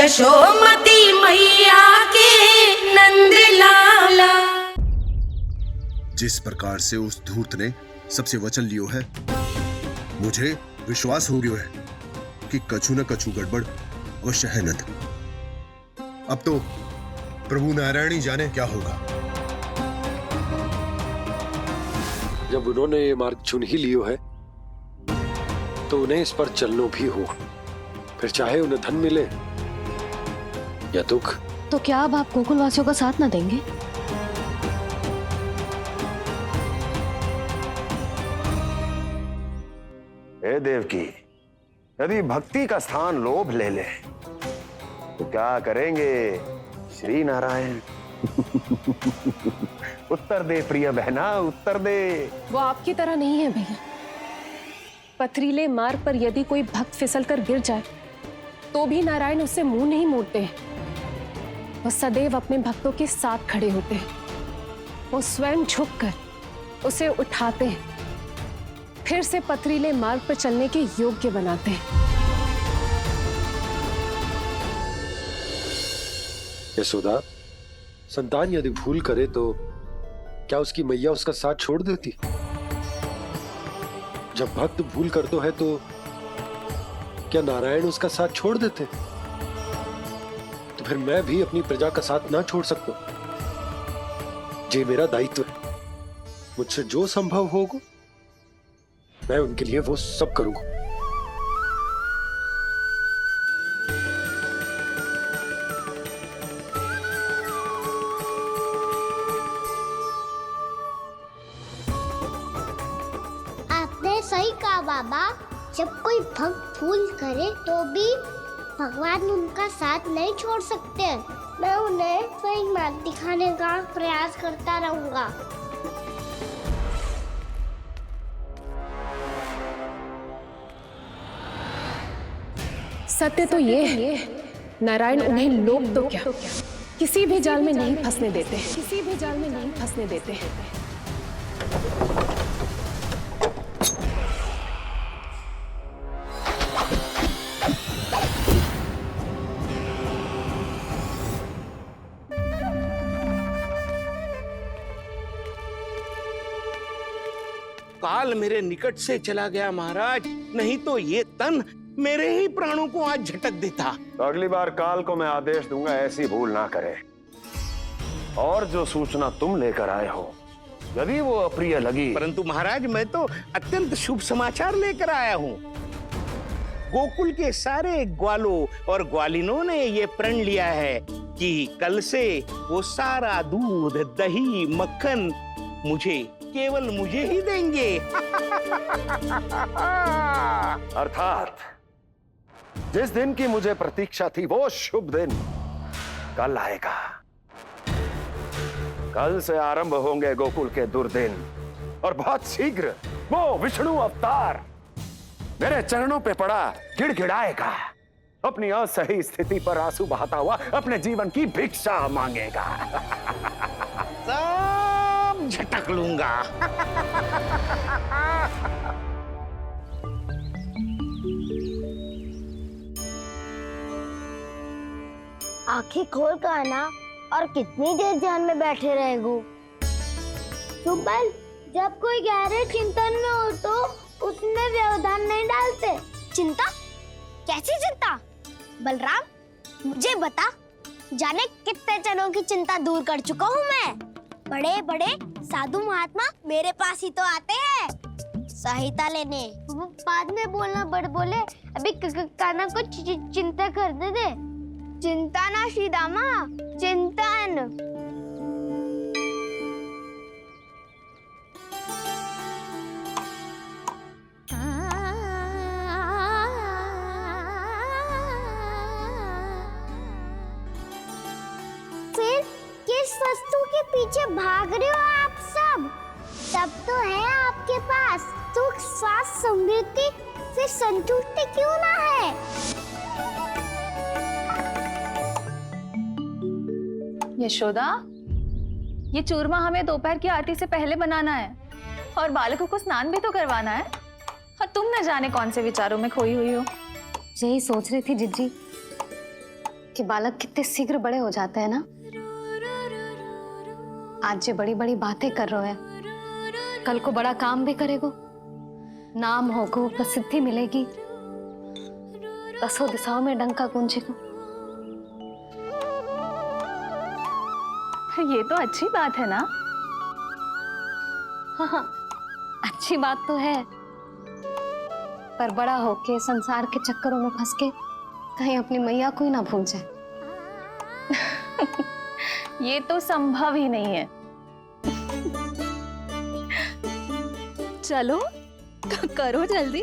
यशोमती मैया के नंद लाला। जिस प्रकार से उस धूर्त ने सबसे वचन लियो है, मुझे विश्वास हो गयो है कि कछु न कछु गड़बड़ अवश्य है नंद। अब तो प्रभु नारायण ही जाने क्या होगा। जब उन्होंने ये मार्ग चुन ही लियो है तो उन्हें इस पर चलना भी हो, फिर चाहे उन्हें धन मिले या दुख। तो क्या अब आप गोकुलवासियों का साथ न देंगे? हे देवकी, यदि भक्ति का स्थान लोभ ले ले तो क्या करेंगे श्री नारायण? उत्तर दे प्रिय बहना, उत्तर दे। वो आपकी तरह नहीं है भैया। पथरीले मार्ग पर यदि कोई भक्त फिसल कर गिर जाए तो भी नारायण उससे मुंह नहीं मोड़ते हैं। वो सदैव अपने भक्तों के साथ खड़े होते हैं। वो स्वयं झुककर उसे उठाते हैं, फिर से पथरीले मार्ग पर चलने के योग्य बनाते हैं। यशोदा, संतान यदि भूल करे तो क्या उसकी मैया उसका साथ छोड़ देती? जब भक्त भूल करता है तो क्या नारायण उसका साथ छोड़ देते? तो फिर मैं भी अपनी प्रजा का साथ ना छोड़ सकता। ये मेरा दायित्व है। मुझसे जो संभव होगा मैं उनके लिए वो सब करूंगा। आपने सही कहा बाबा। जब कोई भक्त भूल करे तो भी भगवान उनका साथ नहीं छोड़ सकते। मैं उन्हें सही मार्ग दिखाने का प्रयास करता रहूंगा। सत्य तो ये है, नारायण उन्हें लोभ तो क्या किसी भी जाल में नहीं फंसने देते, किसी भी जाल में नहीं फंसने देते। काल मेरे निकट से चला गया महाराज, नहीं तो ये तन मेरे ही प्राणों को आज झटक देता। तो अगली बार काल को मैं आदेश दूंगा ऐसी भूल ना करे। और जो सूचना तुम लेकर आए हो यदि वो अप्रिय लगी, परंतु महाराज मैं तो अत्यंत शुभ समाचार लेकर आया हूँ। गोकुल के सारे ग्वालों और ग्वालिनों ने ये प्रण लिया है कि कल से वो सारा दूध, दही, मक्खन केवल मुझे ही देंगे। अर्थात जिस दिन की मुझे प्रतीक्षा थी वो शुभ दिन कल आएगा। कल से आरंभ होंगे गोकुल के दुर्दिन और बहुत शीघ्र वो विष्णु अवतार मेरे चरणों पे पड़ा गिड़गिड़ाएगा। अपनी असही स्थिति पर आंसू बहाता हुआ अपने जीवन की भिक्षा मांगेगा। सब झटक लूंगा। आंखें खोल कर आना और कितनी देर ध्यान में बैठे रहेगो। सुबह जब कोई गहरे चिंतन में हो तो उसमें व्यवधान नहीं डालते। चिंता? कैसी चिंता? बलराम मुझे बता, जाने कितने जनों की चिंता दूर कर चुका हूँ मैं। बड़े बड़े साधु महात्मा मेरे पास ही तो आते हैं सहायता लेने। बाद में बोलना बड़ बोले, अभी काना को चिंता करने दे। चिंता ना श्रीदामा, चिंतन। फिर किस वस्तु के पीछे भाग रहे हो आप सब? सब तो है आपके पास सुख, स्वास्थ्य, समृद्धि, फिर संतुष्टि क्यों ना है? यशोदा, ये चूरमा हमें दोपहर की आरती से पहले बनाना है और बालकों को स्नान भी तो करवाना है। और तुम न जाने कौन से विचारों में खोई हुई हो। यही सोच रही थी जिज्जी, कि बालक कितने शीघ्र बड़े हो जाते हैं ना। आज जो बड़ी बड़ी बातें कर रहे हैं, कल को बड़ा काम भी करेगो, नाम होगो, प्रसिद्धि मिलेगी, दसों दिशाओं में डंका गूंजेगो। ये तो अच्छी बात है ना। हाँ, अच्छी बात तो है, पर बड़ा होके संसार के चक्करों में फंस के कहीं अपनी मैया को ही ना भूल जाए। ये तो संभव ही नहीं है। चलो करो जल्दी।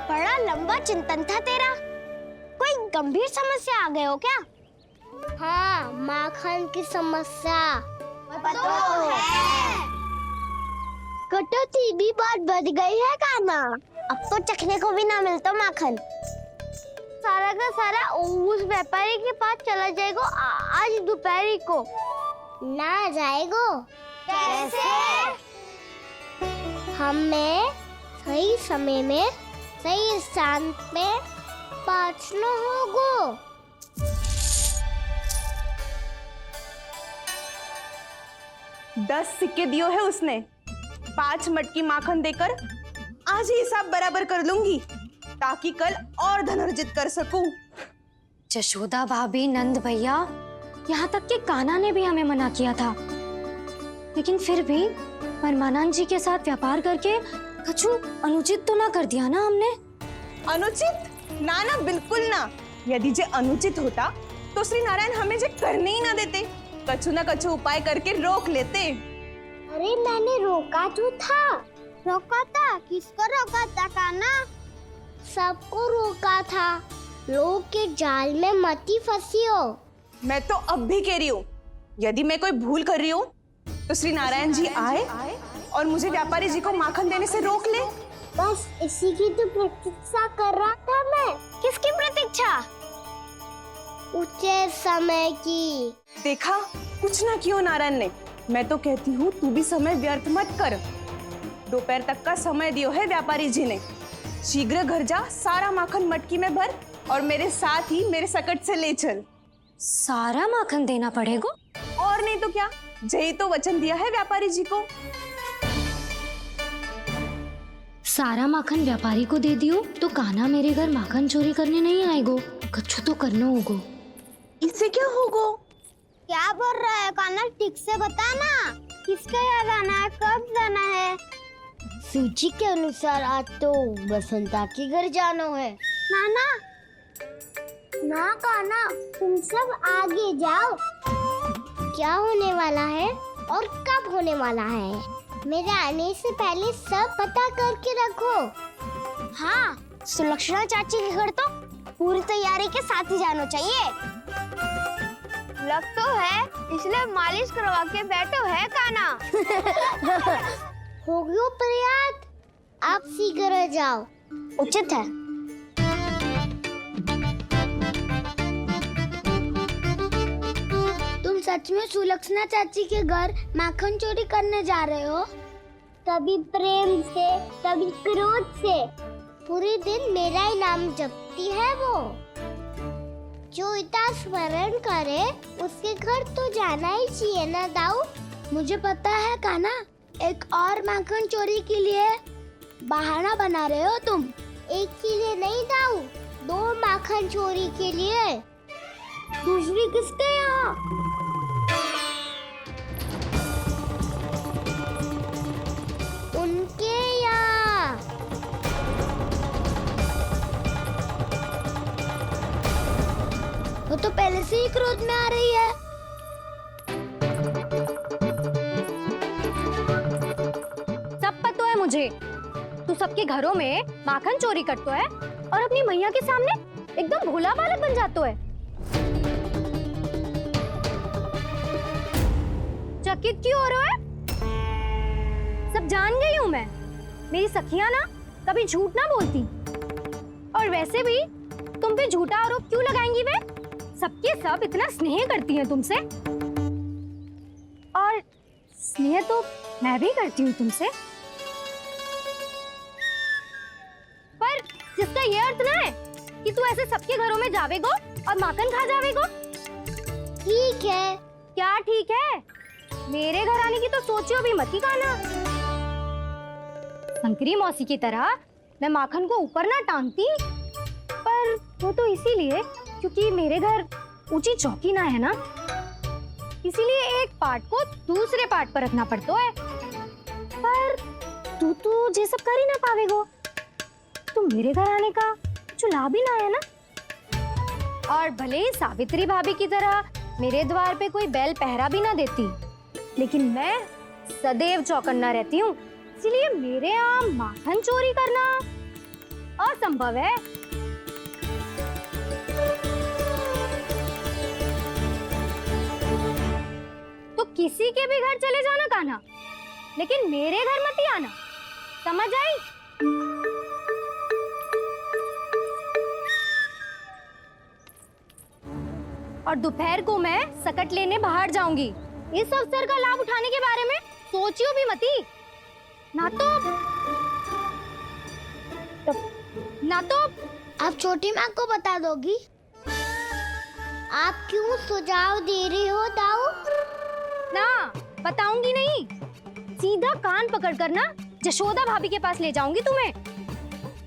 बड़ा लंबा चिंतन था तेरा। कोई गंभीर समस्या आ गए हो क्या? हाँ, माखन की समस्या पता है। कटौती भी बहुत बढ़ गई है काना। अब तो चखने को भी ना मिलता माखन। सारा का सारा उस व्यापारी के पास चला जाएगा आज दोपहर को। ना जाएगो? कैसे? हमें सही समय में सही स्थान पे पहुंचना होगा। 10 सिक्के दियो है उसने, 5 मटकी माखन देकर आज ही हिसाब बराबर कर लूंगी, ताकि कल और धन अर्जित कर सकूं। जशोदा भाभी, नंद भैया, यहाँ तक कि कान्हा ने भी हमें मना किया था, लेकिन फिर भी परमानंद जी के साथ व्यापार करके कछु अनुचित तो ना कर दिया ना हमने? अनुचित? ना ना, बिल्कुल ना। यदि जे अनुचित होता तो श्री नारायण हमें जे करने ही ना देते, कछु ना कछु उपाय करके रोक लेते। अरे मैंने रोका तो था। रोका था? किसको रोका था कान्हा? सबको रोका था। लोग के जाल में मती फंसी हो। मैं तो अब भी कह रही हूँ, यदि मैं कोई भूल कर रही हूँ तो श्री नारायण जी आए और मुझे व्यापारी जी को माखन देने से रोक ले। बस इसी की तो प्रतीक्षा कर रहा था मैं। किसकी प्रतीक्षा? उचित समय की। देखा, कुछ ना किया नारायण ने। मैं तो कहती हूँ तू भी समय व्यर्थ मत कर। दोपहर तक का समय दियो है व्यापारी जी ने। शीघ्र घर जा, सारा माखन मटकी में भर और मेरे साथ ही मेरे सकट से ले चल। सारा माखन देना पड़ेगा? और नहीं तो क्या, जय तो वचन दिया है व्यापारी जी को। सारा माखन व्यापारी को दे दियो तो कान्हा मेरे घर माखन चोरी करने नहीं आएगो। कछु तो करना होगो। इससे क्या होगा? क्या बोल रहा है कान्हा? ठीक से बता ना। किसका यहाँ जाना है, कब जाना है? सूची के अनुसार आज तो बसंता के घर जाना है। नाना, ना कान्हा, तुम सब आगे जाओ। क्या होने वाला है और कब होने वाला है, मेरे आने से पहले सब पता करके रखो। हाँ, सुलक्षणा चाची के घर तो पूरी तैयारी के साथ ही जाना चाहिए। लग तो है, इसलिए मालिश करवा के बैठो है कान्हा। हो गयो प्रयास, आप शीघ्र जाओ, उचित है। तुम सच में सुलक्षणा चाची के घर माखन चोरी करने जा रहे हो? कभी प्रेम से, कभी क्रोध से, पूरे दिन मेरा ही नाम जपती है वो। जो इतना स्मरण करे उसके घर तो जाना ही चाहिए ना दाऊ। मुझे पता है कान्हा, एक और माखन चोरी के लिए बहाना बना रहे हो तुम। एक के लिए नहीं दाऊ, 2 माखन चोरी के लिए। दूसरी किसके यहाँ? उनके यहाँ। वो तो पहले से ही क्रोध में आ रही है। सब पता है मुझे, तू सबके घरों में माखन चोरी करतो है और अपनी मैया के सामने एकदम भोला बालक बन जातो है। चकित क्यों हो रहा है? सब जान गई हूँ मैं। मेरी सखियां ना कभी झूठ ना बोलती, और वैसे भी तुम पे झूठा आरोप क्यों लगाएंगी? वे सबके सब इतना स्नेह करती हैं तुमसे, और स्नेह तो मैं भी करती हूँ तुमसे, पर जिसका ये अर्थ ना है कि तू ऐसे सबके घरों में जावेगो और माखन खा जावेगो। ठीक है। क्या ठीक है? मेरे घर आने की तो सोचियो भी मत ही काना। शंकरी मौसी की तरह मैं माखन को ऊपर ना टांगती, पर वो तो इसीलिए क्योंकि मेरे घर ऊंची चौकी ना है ना, इसीलिए एक पार्ट को दूसरे पार्ट पर रखना पड़ता है। पर तू ये सब कर ही ना पावेगो, तो मेरे घर आने का कुछ लाभ ही ना है ना। और भले ही सावित्री भाभी की तरह मेरे द्वार पे कोई बैल पहरा भी ना देती, लेकिन मैं सदैव चौकन्ना रहती हूँ, इसलिए मेरे यहाँ माखन चोरी करना असंभव है। तो किसी के भी घर चले जाना कान्हा, लेकिन मेरे घर मत ही आना, समझ आई? और दोपहर को मैं सकट लेने बाहर जाऊंगी। इस अवसर का लाभ उठाने के बारे में सोचियो भी मती, ना तो आप छोटी माँ को बता दोगी? आप क्यों सुझाव दे रही हो दाऊ? ना बताऊंगी नहीं, सीधा कान पकड़ कर ना जशोदा भाभी के पास ले जाऊंगी तुम्हें।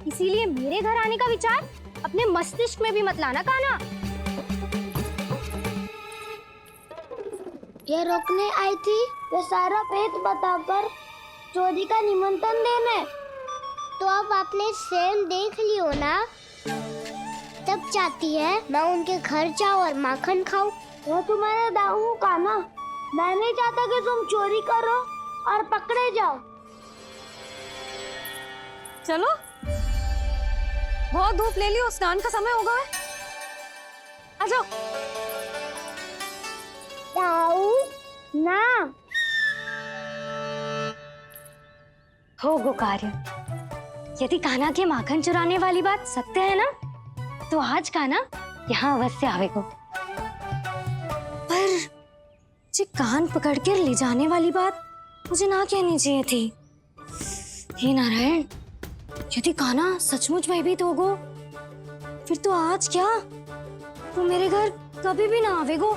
इसीलिए मेरे घर आने का विचार अपने मस्तिष्क में भी मत लाना कान्हा। ये रोकने आई थी ये सारा पेट बताकर चोरी का निमंत्रण देने। तो अब आपने सेल देख लियो ना, तब चाहती है मैं उनके घर जाऊँ और माखन खाऊं। मैं तुम्हारा दाऊ का ना, मैं नहीं चाहता कि तुम चोरी करो और पकड़े जाओ। चलो, बहुत धूप ले लियो, स्नान का समय होगा है। आ जाओ। दाऊ ना हो गो कार्य। यदि कान्हा के माखन चुराने वाली बात सत्य है ना, तो आज कान्हा यहाँ अवश्य आवेगो। पर जी कान पकड़ कर ले जाने वाली बात मुझे ना कहनी चाहिए थी। हे नारायण, यदि कान्हा सचमुच भयभीत होगो, फिर तो आज क्या, वो मेरे घर कभी भी ना आवेगो।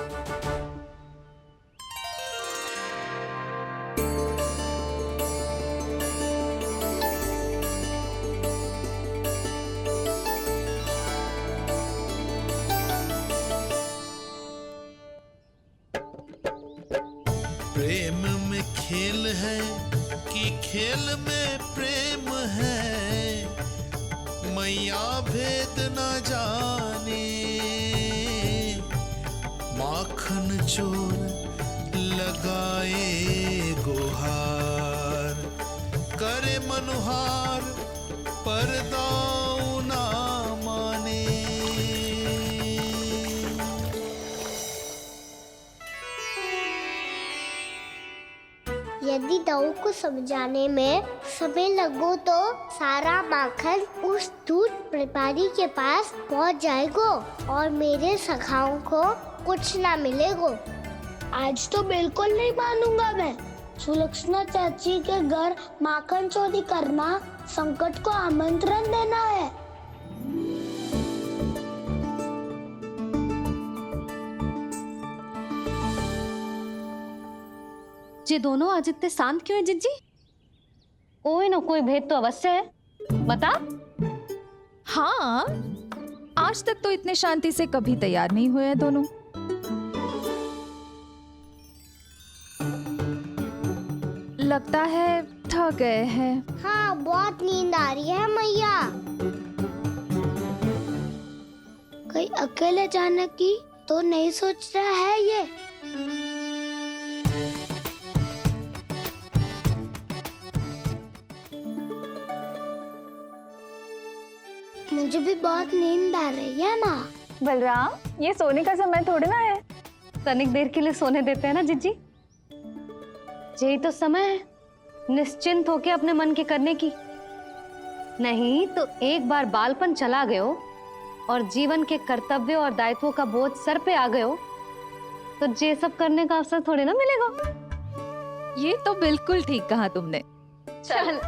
प्रेम में खेल है कि खेल में प्रेम है, मैया भेद न जाने। माखन चोर लगाए गुहार, करे मनुहार पर दाऊ ना माने। यदि दाऊ को समझाने में समय लगो तो सारा माखन उस दूध व्यापारी के पास पहुंच जाएगो और मेरे सखाओं को कुछ ना मिलेगो। आज तो बिल्कुल नहीं मानूंगा मैं। सुलक्षणा चाची के घर माखन चोरी करना संकट को आमंत्रण देना है। ये दोनों आज इतने शांत क्यों है जिज्जी? कोई ना कोई भेद तो अवश्य है, बता। हाँ, आज तक तो इतने शांति से कभी तैयार नहीं हुए हैं दोनों। लगता है थक गए हैं। हाँ, बहुत नींद आ रही है मैया। कहीं अकेले जाने की तो नहीं सोच रहा है ये? मुझे भी बहुत नींद आ रही है माँ। बलराम, ये सोने का समय थोड़ी ना है। तनिक देर के लिए सोने देते हैं ना जिज्जी। यही तो समय है निश्चिंत होके अपने मन के करने की। नहीं तो एक बार बालपन चला गयो और जीवन के कर्तव्यों और दायित्वों का बोझ सर पे आ गयो, तो ये सब करने का अवसर थोड़े ना मिलेगा। ये तो बिल्कुल ठीक कहा तुमने। चल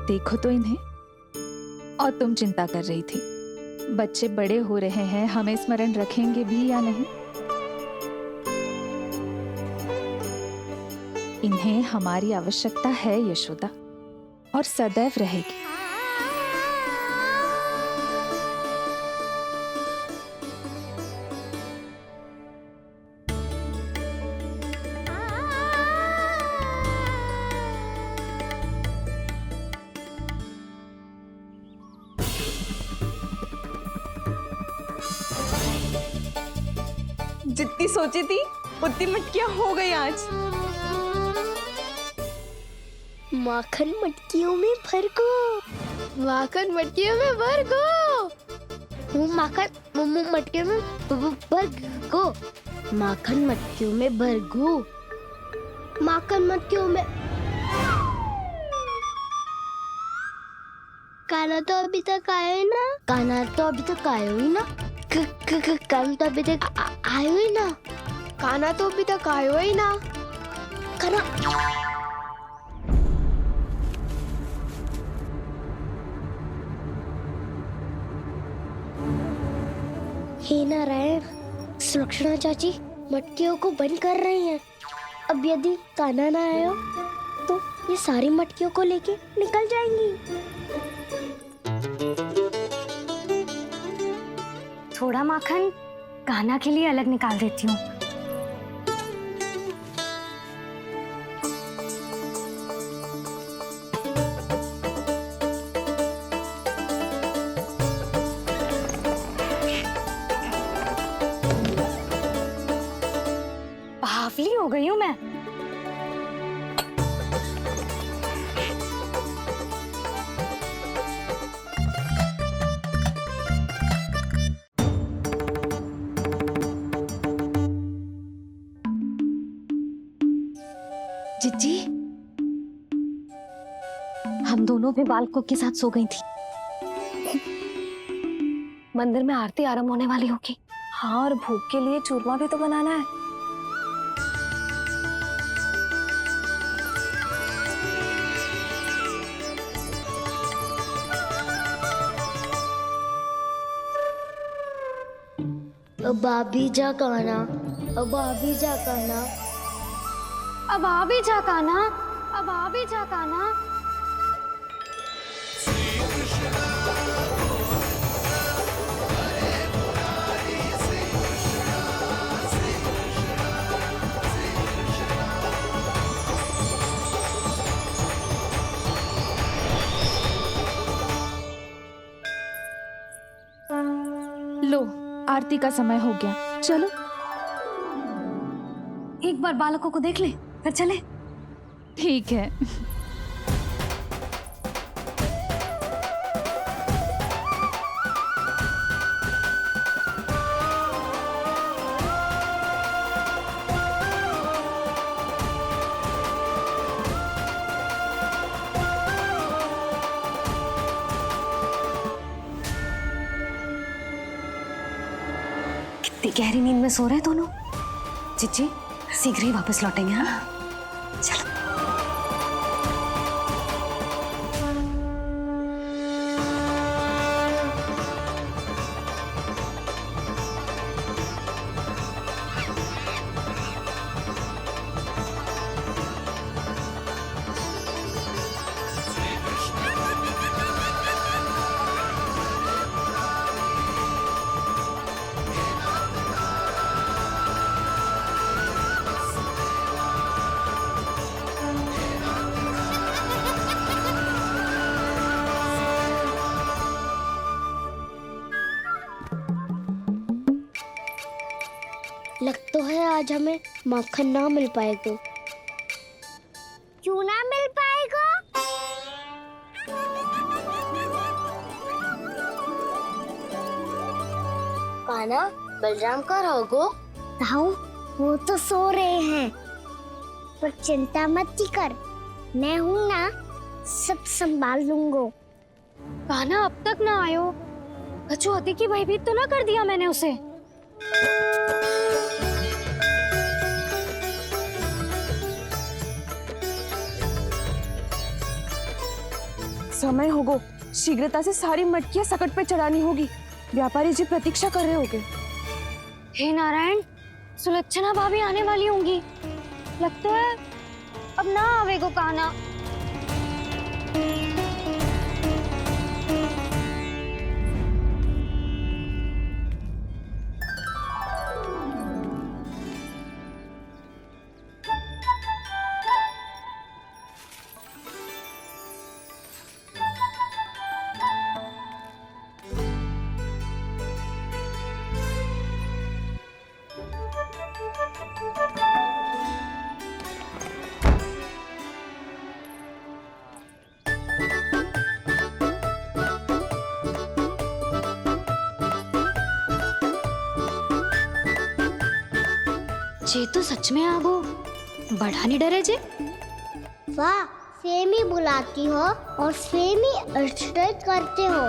देखो तो इन्हें। और तुम चिंता कर रही थी बच्चे बड़े हो रहे हैं, हमें स्मरण रखेंगे भी या नहीं। इन्हें हमारी आवश्यकता है यशोदा, और सदैव रहेगी। जितनी सोची थी उतनी मटकियां हो गई आज। माखन मटकियों में भर को, माखन मटकियों में भर को, माखन मटकियों में भर को, माखन मटकियों में भर को, माखन मटकियों में। काना तो अभी तक आया ही ना, काना तो अभी तक आया ही ना, काना तो अभी तक आयो ही ना, काना तो अभी तक आयो ही ना, काना। हे नारायण, सुलक्षणा चाची मटकियों को बंद कर रही हैं। अब यदि काना ना आया तो ये सारी मटकियों को लेके निकल जाएंगी। थोड़ा माखन कान्हा के लिए अलग निकाल देती हूँ। बावली हो गई हूँ मैं। जिज्जी, हम दोनों भी बालकों के साथ सो गई थी। मंदिर में आरती आरंभ होने वाली होगी। हाँ, और भूख के लिए चूरमा भी तो बनाना है। अब आ भी जा काना, अब आ भी जा काना, अब आ भी जा कान्हा, अब आ भी जा कान्हा। लो, आरती का समय हो गया, चलो। एक बार बालकों को देख ले, फिर चले। ठीक है। कितनी गहरी नींद में सो रहे दोनों। जिज्जी शीघ्र ही वापस लौटेंगे। हाँ, चलो। लग तो है आज हमें माखन ना मिल पाएगा। क्यों ना मिल पाएगा? कान्हा, बलराम का रहोगो? ताऊ, वो तो सो रहे हैं, पर चिंता मत कर, मैं हूँ ना, सब संभाल लूंगा। कान्हा अब तक ना आयो। कछु अति की भयभीत तो ना कर दिया मैंने उसे? समय होगो, शीघ्रता से सारी मटकियां सकट पे चढ़ानी होगी। व्यापारी जी प्रतीक्षा कर रहे होंगे। हे नारायण, सुलक्षणा भाभी आने वाली होंगी। लगता है अब ना आवेगो कान्हा। जे तो सच में आगो, बड़ा नहीं डरे जे। वाह, सेम ही बुलाती हो और सेम ही अर्चना करते हो।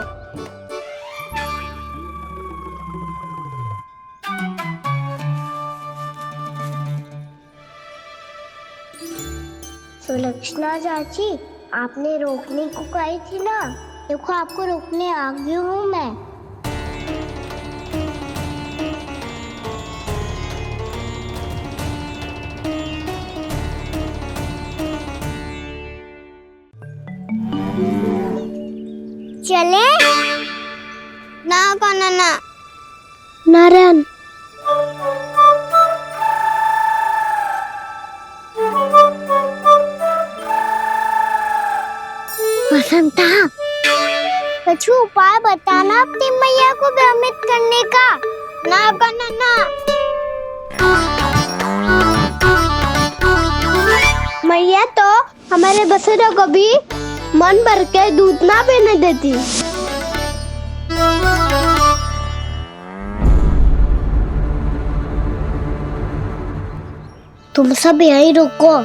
सुलक्षणा चाची, आपने रोकने को कही थी ना, देखो आपको रोकने आ गई हूँ मैं। चले ना कान्हा ना। नारायण, बसंता, कछु उपाय बताना अपनी मैया को भ्रमित करने का। ना कान्हा ना। मैया तो हमारे बसेरा को भी मन भर के दूध ना पीने देती। तुम सब यहीं रुको।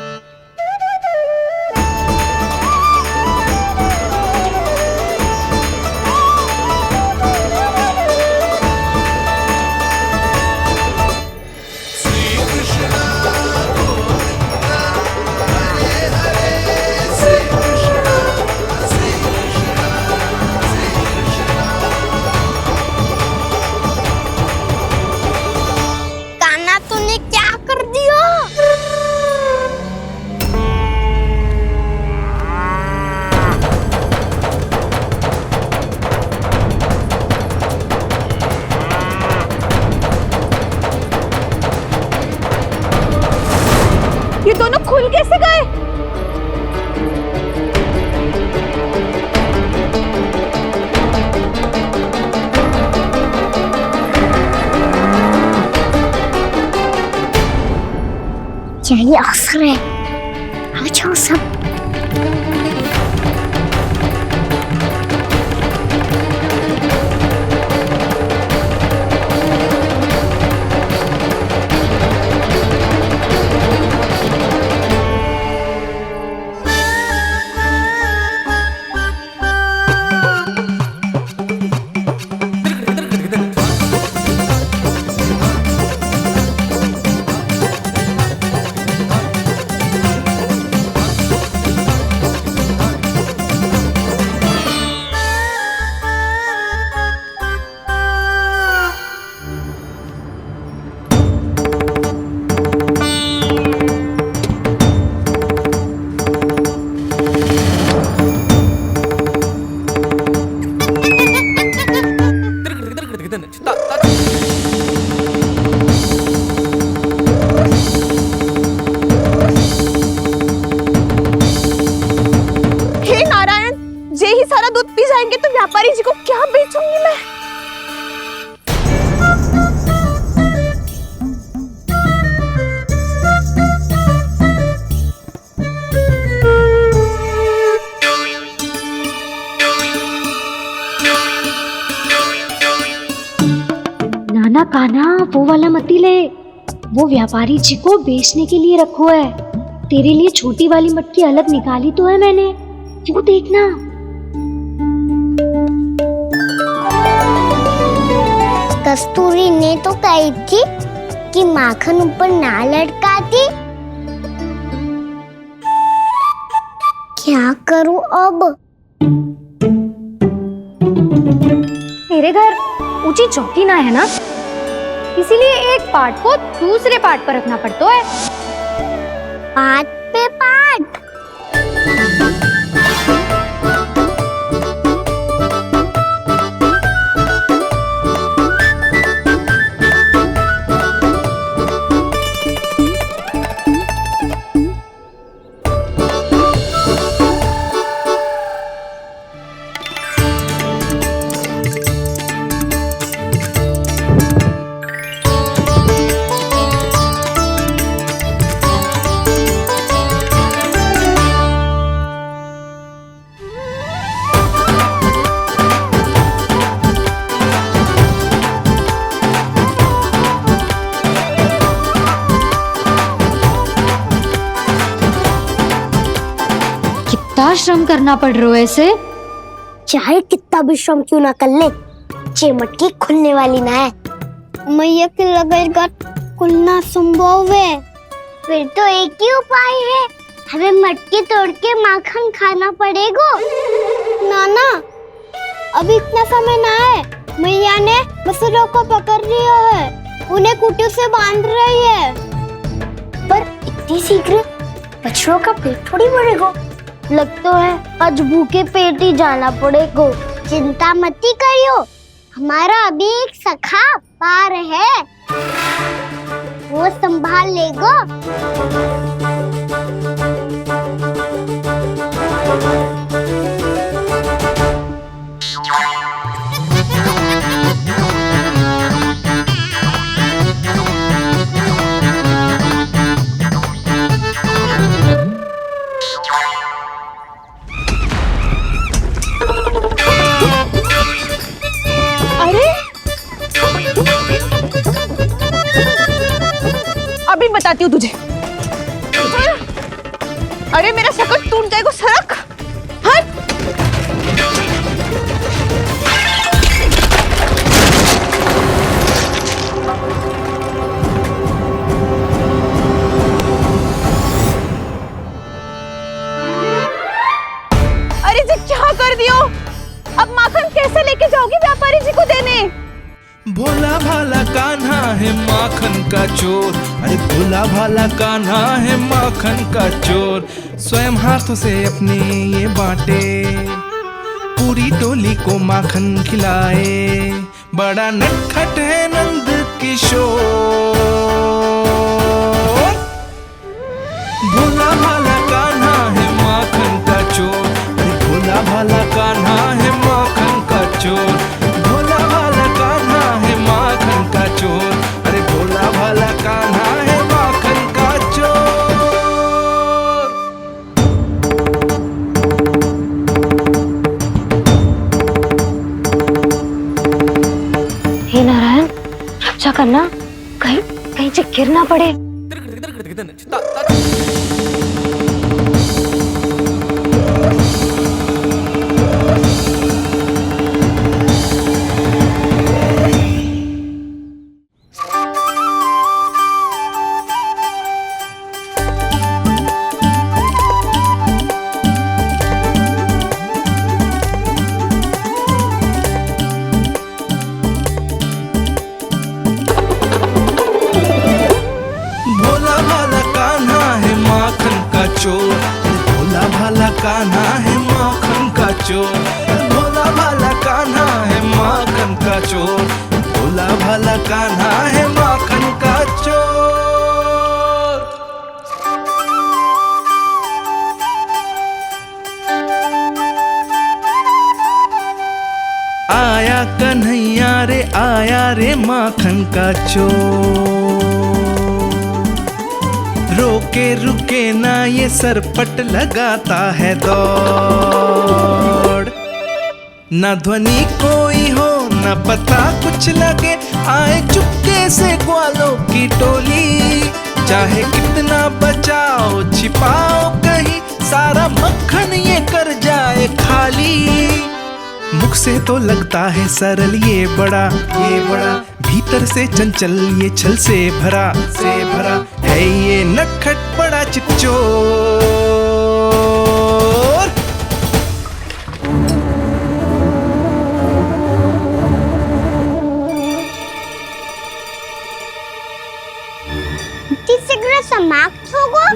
ये दोनों खुल कैसे गए? चलिए अक्सर है, अच्छा सब। जाएंगे तो व्यापारी जी को क्या बेचूंगी मैं। नाना कान्हा वो वाला मती ले, वो व्यापारी जी को बेचने के लिए रखो है। तेरे लिए छोटी वाली मटकी अलग निकाली तो है मैंने, वो देखना। कस्तूरी ने तो कही थी कि माखन ऊपर ना लटकाती। क्या करूं अब? मेरे घर ऊंची चौकी ना है ना, इसीलिए एक पार्ट को दूसरे पार्ट पर रखना पड़ता है। पार्ट पे पार्ट। कितना श्रम करना पड़ रहा है इसे। चाहे कितना भी श्रम क्यों ना कर ले, ये मटकी खुलने वाली ना है। मैया के लगेगा खुलना संभव है। फिर तो एक ही उपाय है, हमें मटकी तोड़ के माखन खाना पड़ेगा। नाना, अभी इतना समय ना है। मैया ने बछड़ों को पकड़ लिया है, उन्हें कुटी से बांध रही है। पर इतनी शीघ्र बछड़ों का पेट थोड़ी भरेगा। लगता है आज भूखे पेट ही जाना पड़ेगा। चिंता मत करियो, हमारा अभी एक सखा पार है, वो संभाल लेगा। अभी बताती हूँ तुझे। अरे मेरा शकल टूट जाएगा, सरक हट। अरे जी क्या कर दियो? अब माखन कैसे लेके जाओगी व्यापारी जी को देने? भोला भाला कान्हा है माखन का चोर, अरे भोला भाला कान्हा है माखन का चोर। स्वयं हाथों से अपने ये बांटे, पूरी टोली को माखन खिलाए। बड़ा नटखट है नंद किशोर। भोला भाला कान्हा है माखन का चोर, अरे भोला भाला कान्हा है माखन का चोर। भोला भाला कान्हा है माखन का चोर, अरे भोला भाला कान्हा है माखन का चोर। हे नारायण, रक्षा करना, कहीं कहीं से गिर ना पड़े। भोला भाला कान्हा है माखन का चोर, भोला भाला कान्हा है माखन का चोर। भोला भाला कान्हा है माखन का चोर। आया कन्हैया रे आया रे माखन का चोर। रोके रुके ना ये सरपट लगाता है दौड़। न ध्वनि कोई हो न पता कुछ लगे, आए चुपके से ग्वालों की टोली। चाहे कितना बचाओ छिपाओ कहीं, सारा मक्खन ये कर जाए खाली। मुख से तो लगता है सरल ये बड़ा भीतर से चंचल ये छल से भरा है ये नटखट बड़ा चिकचोर। शीघ्र समाप्त होगो,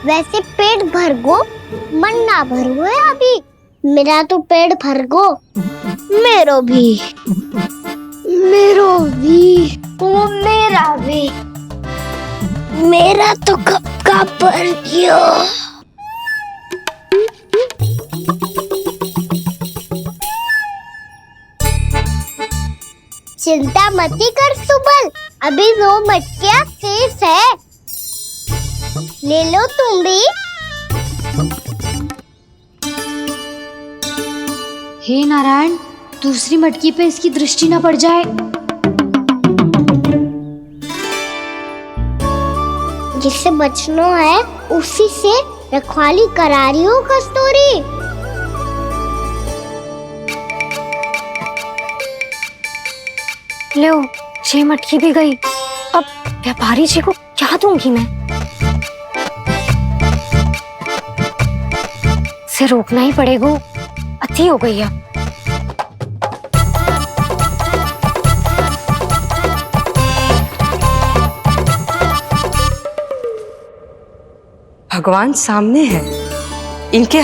वैसे पेट भर गो मन ना भर गो है अभी। मेरा तो पेट भर गो, मेरो भी ओ मेरा भी, मेरा तो कब का भर गयो। चिंता मती कर सुबल, अभी 2 मटकियाँ शेष है, ले लो तुम भी। हे नारायण, दूसरी मटकी पे इसकी दृष्टि न पड़ जाए। जिससे बचना है उसी से रखवाली करा रही हो कस्तूरी। लो, 6 मटकी भी गई। अब व्यापारी जी को क्या दूंगी मैं? इसे रोकना ही पड़ेगा, अति हो गई है। भगवान सामने है, इनके